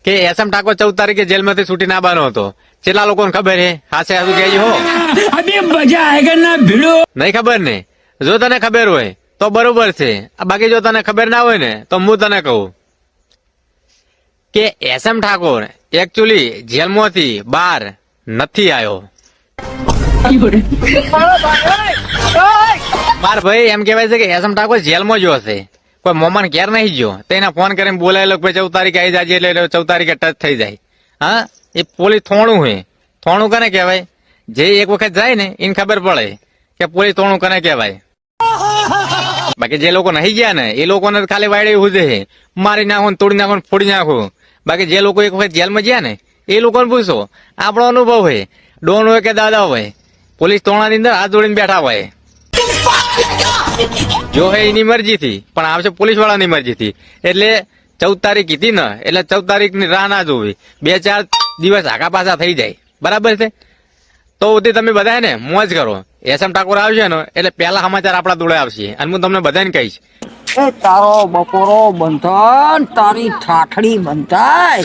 કે એસએમ ઠાકોર 14 તારીખે જેલમાંથી છૂટીને આવવાનો હતો. કેટલા લોકોને ખબર હે? હાસે હાસુ કહેજો હો. અભી મજા આયેગા ના ભીડો. નહીં ખબર ને? જો તને ખબર હોય તો બરોબર છે, બાકી જો તને ખબર ના હોય ને તો હું તને કહું કે એસએમ ઠાકોર એકચ્યુઅલી જેલમાંથી બહાર નથી આવ્યો. માર ભાઈ એમ કહેવાય છે કે એસએમ ઠાકોર જેલમાં જ હશે, કોઈ મોમાન ઘેર નહીં ગયો. તેના ફોન કરીને બોલાયેલો કે 14 તારીખે આવી જાય એટલે 14 તારીખે ટચ થઈ જાય. હા, એ પોલીસ થોણું હોય. થોણું કને કહેવાય? જે એક વખત જાય ને એને ખબર પડે કે પોલીસ થોણું કને કહેવાય. બાકી જે લોકો નહીં ગયા ને એ લોકોને ખાલી વાયડે હુજે મારી નાખો, તોડી નાખો, ફોડી નાખો. બાકી જે લોકો એક વખત જેલમાં ગયા ને એ લોકોને પૂછો, આપણો અનુભવ હોય, ડોન હોય કે દાદા હોય, પોલીસ તોણાની અંદર હાથ જોડીને બેઠા હોય. જો હે એની મરજીથી, પણ આવશે પોલીસ વાળાની મરજીથી. એટલે 14 તારીખ કીધી ને એટલે 14 તારીખની રાહ ના જોવી. 2-4 દિવસ આગા પાછા થઈ જાય, બરાબર છે? તો સુધી તમે બધા ને મોજ કરો. એસએમ ઠાકોર આવશે ને એટલે પહેલા સમાચાર આપણા જોડે આવશે અને હું તમને બધાને કહીશ. એ તારો બપોરો બંધન, તારી ઠાઠડી બંધાય.